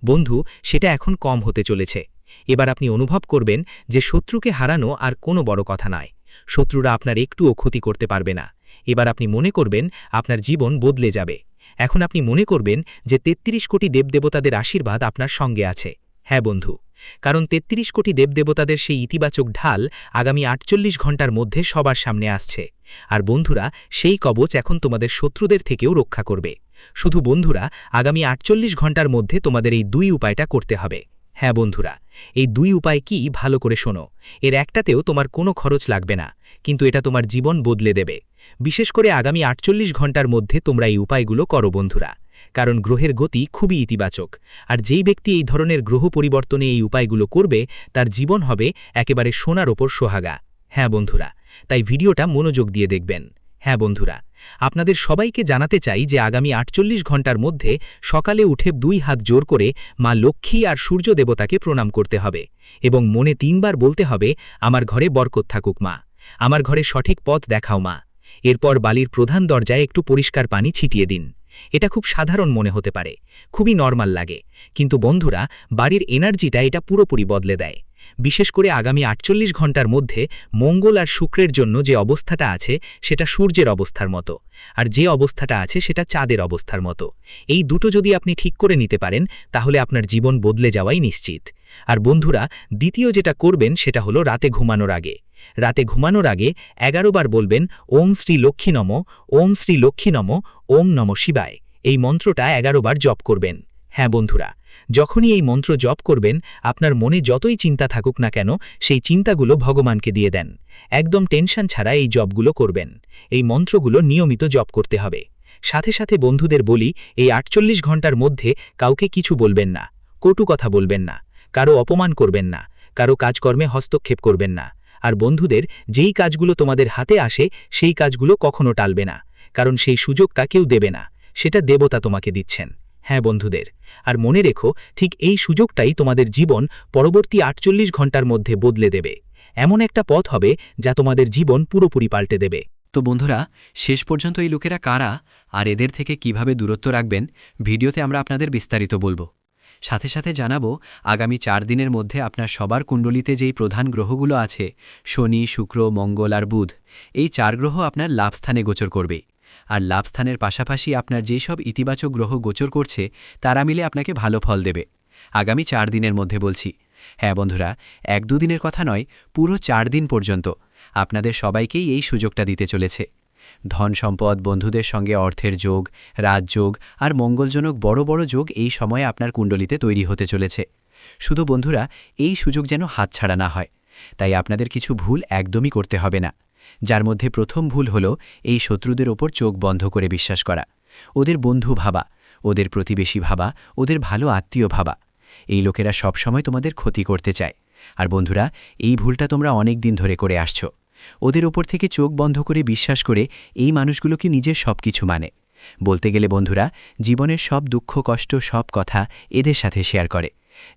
বন্ধু, সেটা এখন কম হতে চলেছে। এবার আপনি অনুভব করবেন যে শত্রুকে হারানো আর কোনো বড় কথা নয়। শত্রুরা আপনার একটুও ক্ষতি করতে পারবে না। এবার আপনি মনে করবেন আপনার জীবন বদলে যাবে। এখন আপনি মনে করবেন যে ৩৩ কোটি দেবদেবতাদের আশীর্বাদ আপনার সঙ্গে আছে। হ্যাঁ বন্ধু, কারণ ৩৩ কোটি দেবদেবতাদের সেই ইতিবাচক ঢাল আগামী ৪৮ ঘন্টার মধ্যে সবার সামনে আসছে। আর বন্ধুরা, সেই কবচ এখন তোমাদের শত্রুদের থেকেও রক্ষা করবে। শুধু বন্ধুরা, আগামী ৪৮ ঘন্টার মধ্যে তোমাদের এই ২ উপায়টা করতে হবে। হ্যাঁ বন্ধুরা, এই ২ উপায় কি ভালো করে শোনো। এর একটাতেও তোমার কোনো খরচ লাগবে না, কিন্তু এটা তোমার জীবন বদলে দেবে। বিশেষ করে আগামী ৪৮ ঘন্টার মধ্যে তোমরা এই উপায়গুলো করো বন্ধুরা, কারণ গ্রহের গতি খুবই ইতিবাচক। আর যেই ব্যক্তি এই ধরনের গ্রহ পরিবর্তনে এই উপায়গুলো করবে, তার জীবন হবে একেবারে সোনার ওপর সোহাগা। হ্যাঁ বন্ধুরা, তাই ভিডিওটা মনোযোগ দিয়ে দেখবেন। হ্যাঁ বন্ধুরা, আপনাদের সবাইকে জানাতে চাই যে আগামী ৪৮ ঘন্টার মধ্যে সকালে উঠে ২ হাত জোর করে মা লক্ষ্মী আর সূর্য দেবতাকে প্রণাম করতে হবে এবং মনে ৩ বার বলতে হবে, আমার ঘরে বরকত থাকুক মা, আমার ঘরে সঠিক পথ দেখাও মা। এরপর বাড়ির প্রধান দরজায় একটু পরিষ্কার পানি ছিটিয়ে দিন। এটা খুব সাধারণ মনে হতে পারে, খুবই নরমাল লাগে, কিন্তু বন্ধুরা, বাড়ির এনার্জিটা এটা পুরোপুরি বদলে দেয়। বিশেষ করে আগামী ৪৮ ঘন্টার মধ্যে মঙ্গল আর শুক্রের জন্য যে অবস্থাটা আছে সেটা সূর্যের অবস্থার মতো, আর যে অবস্থাটা আছে সেটা চাঁদের অবস্থার মতো। এই দুটো যদি আপনি ঠিক করে নিতে পারেন, তাহলে আপনার জীবন বদলে যাওয়াই নিশ্চিত। আর বন্ধুরা, দ্বিতীয় যেটা করবেন সেটা হলো রাতে ঘুমানোর আগে। রাতে ঘুমানোর আগে ১১ বার বলবেন, ওম শ্রী লক্ষ্মী নম, ওম শ্রী লক্ষ্মী নম, ওম নম শিবায়। এই মন্ত্রটা ১১ বার জপ করবেন। হ্যাঁ বন্ধুরা, যখনই এই মন্ত্র জপ করবেন, আপনার মনে যতই চিন্তা থাকুক না কেন, সেই চিন্তাগুলো ভগবানকে দিয়ে দেন। একদম টেনশন ছাড়া এই জপগুলো করবেন। এই মন্ত্রগুলো নিয়মিত জপ করতে হবে। সাথে সাথে বন্ধুদের বলি, এই ৪৮ ঘন্টার মধ্যে কাউকে কিছু বলবেন না, কটু কথা বলবেন না, কারো অপমান করবেন না, কারো কাজকর্মে হস্তক্ষেপ করবেন না। আর বন্ধুদের, যেই কাজগুলো তোমাদের হাতে আসে সেই কাজগুলো কখনো টালবে না, কারণ সেই সুযোগটা কেউ দেবে না, সেটা দেবতা তোমাকে দিচ্ছেন। হ্যাঁ বন্ধুদের, আর মনে রেখো, ঠিক এই সুযোগটাই তোমাদের জীবন পরবর্তী ৪৮ ঘন্টার মধ্যে বদলে দেবে। এমন একটা পথ হবে যা তোমাদের জীবন পুরোপুরি পাল্টে দেবে। তো বন্ধুরা, শেষ পর্যন্ত এই লোকেরা কারা আর এদের থেকে কিভাবে দূরত্ব রাখবেন, ভিডিওতে আমরা আপনাদের বিস্তারিত বলবো। সাথে সাথে জানাবো আগামী ৪ দিনের মধ্যে আপনার সবার কুণ্ডলিতে যেই প্রধান গ্রহগুলো আছে, শনি, শুক্র, মঙ্গল আর বুধ, এই ৪ গ্রহ আপনার লাভস্থানে গোচর করবে। আর লাভস্থানের পাশাপাশি আপনার যেসব ইতিবাচক গ্রহ গোচর করছে, তারা মিলে আপনাকে ভালো ফল দেবে আগামী ৪ দিনের মধ্যে বলছি। হ্যাঁ বন্ধুরা, ১-২ দিনের কথা নয়, পুরো ৪ দিন পর্যন্ত আপনাদের সবাইকেই এই সুযোগটা দিতে চলেছে। ধন সম্পদ, বন্ধুদের সঙ্গে অর্থের যোগ, রাজযোগ আর মঙ্গলজনক বড় বড় যোগ এই সময়ে আপনার কুণ্ডলিতে তৈরি হতে চলেছে। শুধু বন্ধুরা, এই সুযোগ যেন হাতছাড়া না হয়, তাই আপনাদের কিছু ভুল একদমই করতে হবে না। যার মধ্যে প্রথম ভুল হলো এই শত্রুদের ওপর চোখ বন্ধ করে বিশ্বাস করা, ওদের বন্ধু ভাবা, ওদের প্রতিবেশী ভাবা, ওদের ভালো আত্মীয় ভাবা। এই লোকেরা সবসময় তোমাদের ক্ষতি করতে চায়। আর বন্ধুরা, এই ভুলটা তোমরা অনেক দিন ধরে করে আসছো। ওদের ওপর থেকে চোখ বন্ধ করে বিশ্বাস করে এই মানুষগুলোকে নিজের সব কিছু মানে। বলতে গেলে বন্ধুরা, জীবনের সব দুঃখ কষ্ট, সব কথা এদের সাথে শেয়ার করে,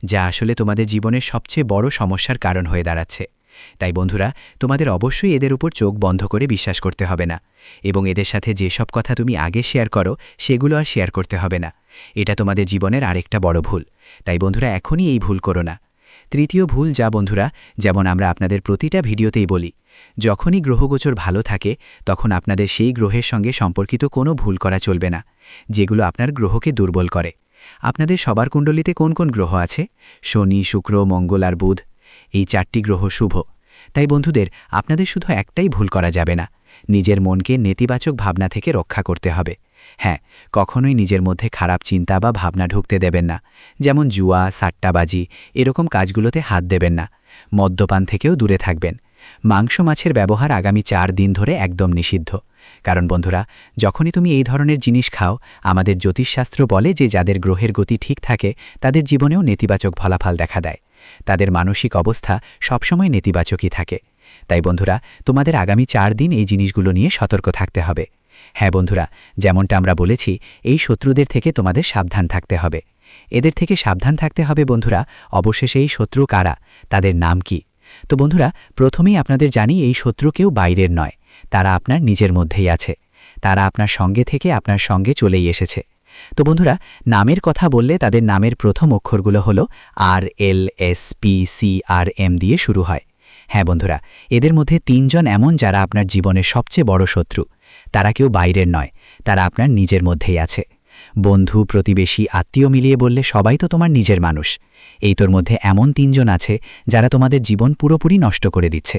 যা আসলে তোমাদের জীবনের সবচেয়ে বড় সমস্যার কারণ হয়ে দাঁড়াচ্ছে। তাই বন্ধুরা, তোমাদের অবশ্যই এদের উপর চোখ বন্ধ করে বিশ্বাস করতে হবে না, এবং এদের সাথে যেসব কথা তুমি আগে শেয়ার করো সেগুলো আর শেয়ার করতে হবে না। এটা তোমাদের জীবনের আরেকটা বড় ভুল। তাই বন্ধুরা, এখনই এই ভুল করো না। তৃতীয় ভুল, যা বন্ধুরা, যেমন আমরা আপনাদের প্রতিটা ভিডিওতেই বলি, যখনই গ্রহগোচর ভালো থাকে তখন আপনাদের সেই গ্রহের সঙ্গে সম্পর্কিত কোনো ভুল করা চলবে না, যেগুলো আপনার গ্রহকে দুর্বল করে। আপনাদের সবার কুণ্ডলিতে কোন কোন গ্রহ আছে? শনি, শুক্র, মঙ্গল আর বুধ। এই 4টি গ্রহ শুভ। তাই বন্ধুদের, আপনাদের শুধু একটাই ভুল করা যাবে না, নিজের মনকে নেতিবাচক ভাবনা থেকে রক্ষা করতে হবে। হ্যাঁ, কখনোই নিজের মধ্যে খারাপ চিন্তা বা ভাবনা ঢুকতে দেবেন না, যেমন জুয়া, সাট্টাবাজি, এরকম কাজগুলোতে হাত দেবেন না। মদ্যপান থেকেও দূরে থাকবেন। মাংস মাছের ব্যবহার আগামী 4 দিন ধরে একদম নিষিদ্ধ। কারণ বন্ধুরা, যখনই তুমি এই ধরনের জিনিস খাও, আমাদের জ্যোতিষশাস্ত্র বলে যে যাদের গ্রহের গতি ঠিক থাকে তাদের জীবনেও নেতিবাচক ফলাফল দেখা দেয়, তাদের মানসিক অবস্থা সবসময় নেতিবাচকই থাকে। তাই বন্ধুরা, তোমাদের আগামী 4 দিন এই জিনিসগুলো নিয়ে সতর্ক থাকতে হবে। হ্যাঁ বন্ধুরা, যেমনটা আমরা বলেছি, এই শত্রুদের থেকে তোমাদের সাবধান থাকতে হবে। এদের থেকে সাবধান থাকতে হবে বন্ধুরা। অবশেষে এই শত্রু কারা, তাদের নাম কি? তো বন্ধুরা, প্রথমেই আপনাদের জানি এই শত্রু কেউ বাইরের নয়, তারা আপনার নিজের মধ্যেই আছে। তারা আপনার সঙ্গে থেকে আপনার সঙ্গে চলেই এসেছে। তো বন্ধুরা, নামের কথা বললে তাদের নামের প্রথম অক্ষরগুলো হলো RLSPCRM দিয়ে শুরু হয়। হ্যাঁ বন্ধুরা, এদের মধ্যে 3 জন এমন যারা আপনার জীবনের সবচেয়ে বড় শত্রু। তারা কেউ বাইরের নয়, তারা আপনার নিজের মধ্যেই আছে। বন্ধু, প্রতিবেশী, আত্মীয় মিলিয়ে বললে সবাই তো তোমার নিজের মানুষ। এই তোর মধ্যে এমন 3 জন আছে যারা তোমাদের জীবন পুরোপুরি নষ্ট করে দিচ্ছে।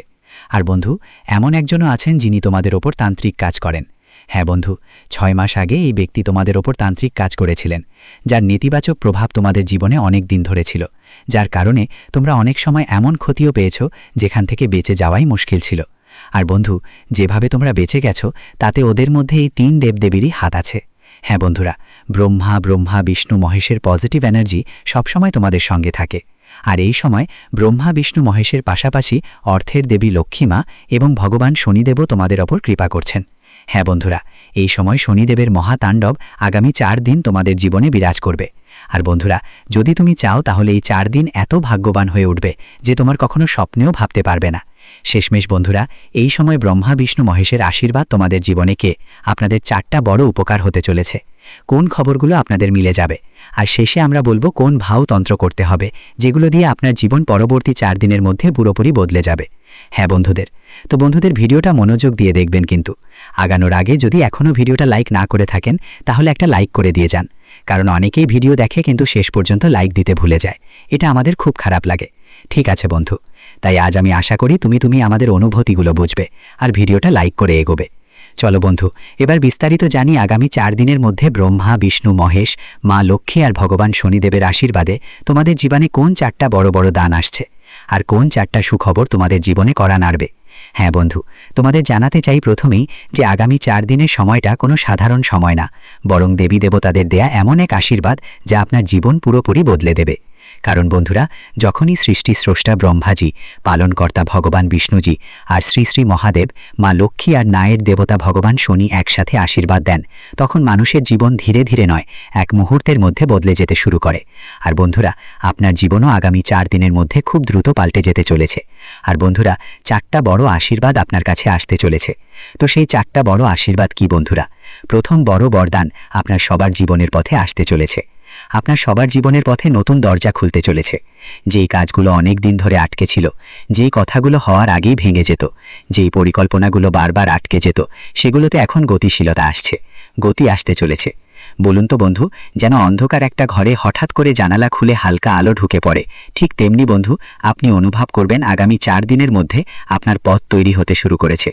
আর বন্ধু, এমন একজনও আছেন যিনি তোমাদের ওপর তান্ত্রিক কাজ করেন। হ্যাঁ বন্ধু, 6 মাস আগে এই ব্যক্তি তোমাদের ওপর তান্ত্রিক কাজ করেছিলেন, যার নেতিবাচক প্রভাব তোমাদের জীবনে অনেক দিন ধরে ছিল, যার কারণে তোমরা অনেক সময় এমন ক্ষতিও পেয়েছ যেখান থেকে বেঁচে যাওয়াই মুশকিল ছিল। আর বন্ধু, যেভাবে তোমরা বেঁচে গেছো তাতে ওদের মধ্যে এই 3 দেবদেবীরই হাত আছে। হ্যাঁ বন্ধুরা, ব্রহ্মা বিষ্ণু মহেশের পজিটিভ এনার্জি সবসময় তোমাদের সঙ্গে থাকে। আর এই সময় ব্রহ্মা বিষ্ণু মহেশের পাশাপাশি অর্থের দেবী লক্ষ্মী মা এবং ভগবান শনিদেবও তোমাদের ওপর কৃপা করছেন। হ্যাঁ বন্ধুরা, এই সময় শনিদেবের মহাতাণ্ডব আগামী 4 দিন তোমাদের জীবনে বিরাজ করবে। আর বন্ধুরা, যদি তুমি চাও তাহলে এই 4 দিন এত ভাগ্যবান হয়ে উঠবে যে তোমার কখনো স্বপ্নেও ভাবতে পারবে না। শেষমেশ বন্ধুরা, এই সময় ব্রহ্মা বিষ্ণু মহেশের আশীর্বাদ তোমাদের জীবনে আপনাদের 4টা বড় উপকার হতে চলেছে। কোন খবরগুলো আপনাদের মিলে যাবে, আর শেষে আমরা বলবো কোন ভাওতন্ত্র করতে হবে, যেগুলো দিয়ে আপনার জীবন পরবর্তী 4 দিনের মধ্যে পুরোপুরি বদলে যাবে। হ্যাঁ বন্ধুদের ভিডিওটা মনোযোগ দিয়ে দেখবেন, কিন্তু আগানোর আগে যদি এখনও ভিডিওটা লাইক না করে থাকেন তাহলে একটা লাইক করে দিয়ে যান, কারণ অনেকেই ভিডিও দেখে কিন্তু শেষ পর্যন্ত লাইক দিতে ভুলে যায়। এটা আমাদের খুব খারাপ লাগে। ঠিক আছে বন্ধু, তাই আজ আমি আশা করি তুমি আমাদের অনুভূতিগুলো বুঝবে আর ভিডিওটা লাইক করে এগোবে। চলো বন্ধু, এবার বিস্তারিত জানি আগামী 4 দিনের মধ্যে ব্রহ্মা বিষ্ণু মহেশ, মা লক্ষ্মী আর ভগবান শনিদেবের আশীর্বাদে তোমাদের জীবনে কোন 4টা বড় বড় দান আসছে, আর কোন 4টা সুখবর তোমাদের জীবনে করা নাড়বে। হ্যাঁ বন্ধু, তোমাদের জানাতে চাই প্রথমেই যে আগামী 4 দিনের সময়টা কোনো সাধারণ সময় না, বরং দেবী দেবতাদের দেয়া এমন এক আশীর্বাদ যা আপনার জীবন পুরোপুরি বদলে দেবে। কারণ বন্ধুরা, যখনই সৃষ্টি স্রষ্টা ব্রহ্মাজি, পালনকর্তা ভগবান বিষ্ণুজি আর শ্রী শ্রী মহাদেব, মা লক্ষ্মী আর নায়ের দেবতা ভগবান শনি একসাথে আশীর্বাদ দেন, তখন মানুষের জীবন ধীরে ধীরে নয়, এক মুহূর্তের মধ্যে বদলে যেতে শুরু করে। আর বন্ধুরা, আপনার জীবনও আগামী 4 দিনের মধ্যে খুব দ্রুত পাল্টে যেতে চলেছে। আর বন্ধুরা, 4টা বড় আশীর্বাদ আপনার কাছে আসতে চলেছে। তো সেই 4টা বড় আশীর্বাদ কি বন্ধুরা? প্রথম বড় বরদান আপনার সবার জীবনের পথে আসতে চলেছে। আপনার সবার জীবনের পথে নতুন দরজা খুলতে চলেছে। যেই কাজগুলো অনেক দিন ধরে আটকে ছিল, যেই কথাগুলো হওয়ার আগেই ভেঙে যেত, যেই পরিকল্পনাগুলো বারবার আটকে যেত, সেগুলোতে এখন গতিশীলতা আসছে, গতি আসতে চলেছে। বলুন তো বন্ধু, যেন অন্ধকার একটা ঘরে হঠাৎ করে জানালা খুলে হালকা আলো ঢুকে পড়ে, ঠিক তেমনি বন্ধু আপনি অনুভব করবেন আগামী 4 দিনের মধ্যে আপনার পথ তৈরি হতে শুরু করেছে।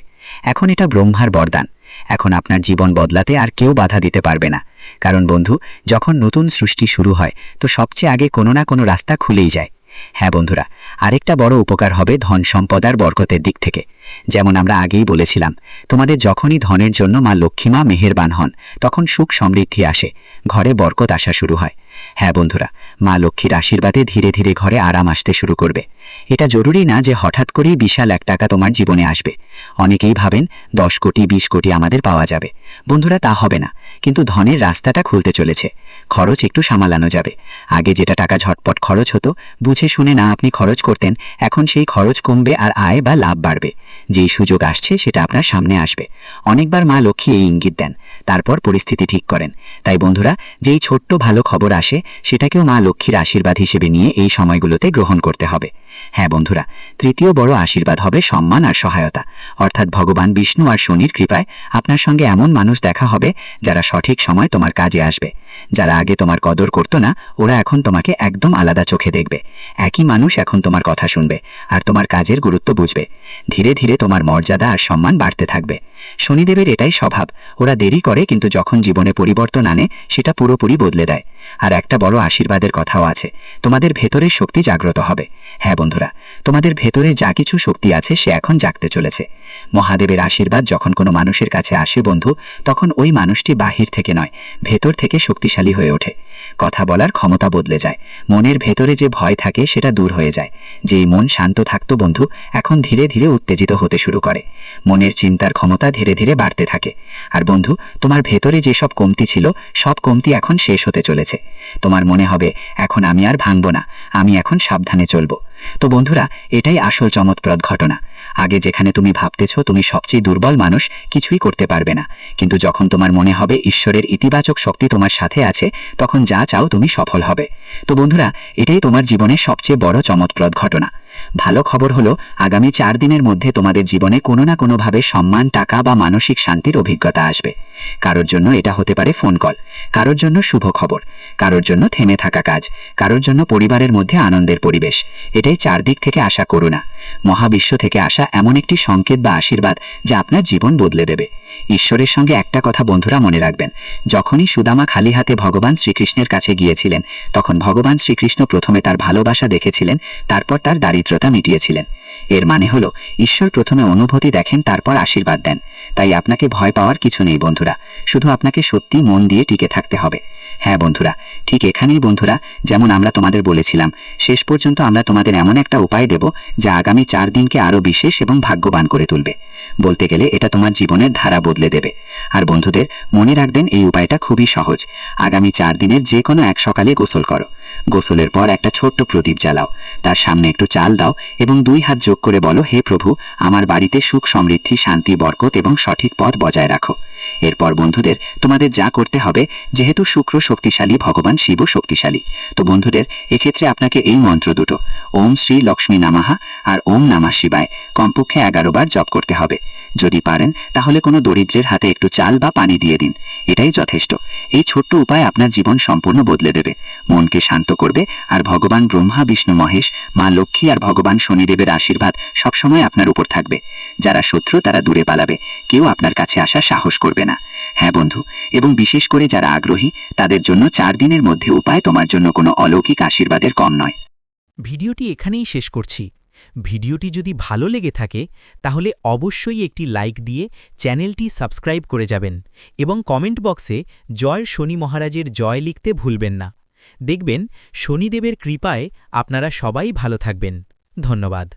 এখন এটা ব্রহ্মার বরদান। এখন আপনার জীবন বদলাতে আর কেউ বাধা দিতে পারবে না। কারণ বন্ধু, যখন নতুন সৃষ্টি শুরু হয় তো সবচেয়ে আগে কোনো না কোনো রাস্তা খুলেই যায়। হ্যাঁ বন্ধুরা, আরেকটা বড় উপকার হবে ধন সম্পদ আর বরকতের দিক থেকে। যেমন আমরা আগেই বলেছিলাম, তোমাদের যখনই ধনের জন্য মা লক্ষ্মীমা মেহেরবান হন, তখন সুখ সমৃদ্ধি আসে, ঘরে বরকত আসা শুরু হয়। হ্যাঁ বন্ধুরা, মা লক্ষ্মীর আশীর্বাদে ধীরে ধীরে ঘরে আরাম আসতে শুরু করবে। এটা জরুরি না যে হঠাৎ করেই বিশাল 1 টাকা তোমার জীবনে আসবে। অনেকেই ভাবেন 10 কোটি 20 কোটি আমাদের পাওয়া যাবে। বন্ধুরা, তা হবে না, কিন্তু ধনের রাস্তাটা খুলতে চলেছে। খরচ একটু সামলানো যাবে। আগে যেটা টাকা ঝটপট খরচ হতো, বুঝে শুনে না আপনি খরচ করতেন, এখন সেই খরচ কমবে আর আয় বা লাভ বাড়বে। যেই সুযোগ আসছে সেটা আপনার সামনে আসবে। অনেকবার মা লক্ষ্মী এই ইঙ্গিত দেন, তারপর পরিস্থিতি ঠিক করেন। তাই বন্ধুরা, যেই ছোট্ট ভালো খবর আসে সেটাকেও মা লক্ষ্মীর আশীর্বাদ হিসেবে নিয়ে এই সময়গুলোতে গ্রহণ করতে হবে। হ্যাঁ বন্ধুরা, তৃতীয় বড় আশীর্বাদ হবে সম্মান আর সহায়তা, অর্থাৎ ভগবান বিষ্ণু আর শনির কৃপায় আপনার সঙ্গে এমন মানুষ দেখা হবে যারা সঠিক সময় তোমার কাজে আসবে। যারা আগে তোমার কদর করতো না, ওরা এখন তোমাকে একদম আলাদা চোখে দেখবে। একই মানুষ এখন তোমার কথা শুনবে আর তোমার কাজের গুরুত্ব বুঝবে। ধীরে ধীরে তোমার মর্যাদা আর সম্মান বাড়তে থাকবে। শনিদেবের এটাই স্বভাব, ওরা দেরি করে কিন্তু যখন জীবনে পরিবর্তন আনে সেটা পুরোপুরি বদলে দেয়। আর একটা বড় আশীর্বাদের কথাও আছে, তোমাদের ভেতরের শক্তি জাগ্রত হবে। হ্যাঁ বন্ধুরা, তোমাদের ভেতরে যা কিছু শক্তি আছে সে এখন জাগতে চলেছে। মহাদেবের আশীর্বাদ যখন কোনো মানুষের কাছে আসে বন্ধু, তখন ওই মানুষটি বাহির থেকে নয়, ভেতর থেকে শক্তিশালী হয়ে ওঠে। কথা বলার ক্ষমতা বদলে যায়, মনের ভেতরে যে ভয় থাকে সেটা দূর হয়ে যায়। যেই মন শান্ত থাকতো বন্ধু, এখন ধীরে ধীরে উত্তেজিত হতে শুরু করে। মনের চিন্তার ক্ষমতা ধীরে ধীরে বাড়তে থাকে। আর বন্ধু, তোমার ভেতরে যেসব কমতি ছিল, সব কমতি এখন শেষ হতে চলেছে। তোমার মনে হবে এখন আমি আর ভাঙব না, আমি এখন সাবধানে চলবো। তো বন্ধুরা, এটাই আসল চমৎপ্রদ ঘটনা। আগে যেখানে তুমি ভাবতেছ তুমি সবচেয়ে দুর্বল মানুষ, কিছুই করতে পারবে না, কিন্তু যখন তোমার মনে হবে ঈশ্বরের ইতিবাচক শক্তি তোমার সাথে আছে, তখন যা চাও তুমি সফল হবে। তো বন্ধুরা, এটাই তোমার জীবনের সবচেয়ে বড় চমৎপ্রদ ঘটনা। ভালো খবর হলো, আগামী 4 দিনের মধ্যে তোমাদের জীবনে কোনো না কোনোভাবে সম্মান, টাকা বা মানসিক শান্তির অভিজ্ঞতা আসবে। কারোর জন্য এটা হতে পারে ফোন কল, কারোর জন্য শুভ খবর, কারোর জন্য থেমে থাকা কাজ, কারোর জন্য পরিবারের মধ্যে আনন্দের পরিবেশ। এটাই চারদিক থেকে আসা করুণা, মহাবিশ্ব থেকে আসা এমন একটি সংকেত বা আশীর্বাদ যা আপনার জীবন বদলে দেবে। ঈশ্বরের সঙ্গে একটা কথা বন্ধুরা মনে রাখবেন, যখনই সুদামা খালি হাতে ভগবান শ্রীকৃষ্ণের কাছে গিয়েছিলেন, তখন ভগবান শ্রীকৃষ্ণ প্রথমে তার ভালোবাসা দেখেছিলেন, তারপর তার দারিদ্রতা মিটিয়েছিলেন। এর মানে হলো, ঈশ্বর প্রথমে অনুভূতি দেখেন, তারপর আশীর্বাদ দেন। তাই আপনাকে ভয় পাওয়ার কিছু নেই বন্ধুরা, শুধু আপনাকে সত্যি মন দিয়ে টিকে থাকতে হবে। হ্যাঁ বন্ধুরা, ঠিক এখানেই বন্ধুরা, যেমন আমরা তোমাদের বলেছিলাম, শেষ পর্যন্ত আমরা তোমাদের এমন একটা উপায় দেব যা আগামী 4 দিনকে আরও বিশেষ এবং ভাগ্যবান করে তুলবে। বলতে গেলে এটা তোমার জীবনের ধারা বদলে দেবে। আর বন্ধুদের, মনে রাখবেন এই উপায়টা খুবই সহজ। আগামী 4 দিনের যে কোনো এক সকালে গোসল করো। গোসলের পর একটা ছোট্ট প্রদীপ জ্বালাও, তার সামনে একটু চাল দাও এবং 2 হাত যোগ করে বলো, হে প্রভু, আমার বাড়িতে সুখ, সমৃদ্ধি, শান্তি, বরকত এবং সঠিক পথ বজায় রাখো। এরপর বন্ধুদের, তোমাদের যা করতে হবে, যেহেতু শুক্র শক্তিশালী, ভগবান শিবও শক্তিশালী, তো বন্ধুদের এক্ষেত্রে আপনাকে এই মন্ত্র দুটো, ওম শ্রী লক্ষ্মী নামাহা আর ওম নমঃ শিবায়, কমপক্ষে 11 বার জপ করতে হবে। যদি পারেন তাহলে কোনো দরিদ্রের হাতে একটু চাল বা পানি দিয়ে দিন, এটাই যথেষ্ট। এই ছোট্ট উপায় আপনার জীবন সম্পূর্ণ বদলে দেবে, মনকে শান্ত করবে। আর ভগবান ব্রহ্মা, বিষ্ণু মহেশ, মা লক্ষ্মী আর ভগবান শনিদেবের আশীর্বাদ সবসময় আপনার উপর থাকবে। যারা শত্রু তারা দূরে পালাবে, কেউ আপনার কাছে আসার সাহস করবে না। হ্যাঁ বন্ধু, এবং বিশেষ করে যারা আগ্রহী, তাদের জন্য 4 দিনের মধ্যে উপায় তোমার জন্য কোনো অলৌকিক আশীর্বাদের কম নয়। ভিডিওটি এখানেই শেষ করছি। ভিডিওটি যদি ভালো লেগে থাকে তাহলে অবশ্যই একটি লাইক দিয়ে চ্যানেলটি সাবস্ক্রাইব করে যাবেন এবং কমেন্ট বক্সে জয় শনি মহারাজের জয় লিখতে ভুলবেন না। দেখবেন শনিদেবের কৃপায় আপনারা সবাই ভালো থাকবেন। ধন্যবাদ।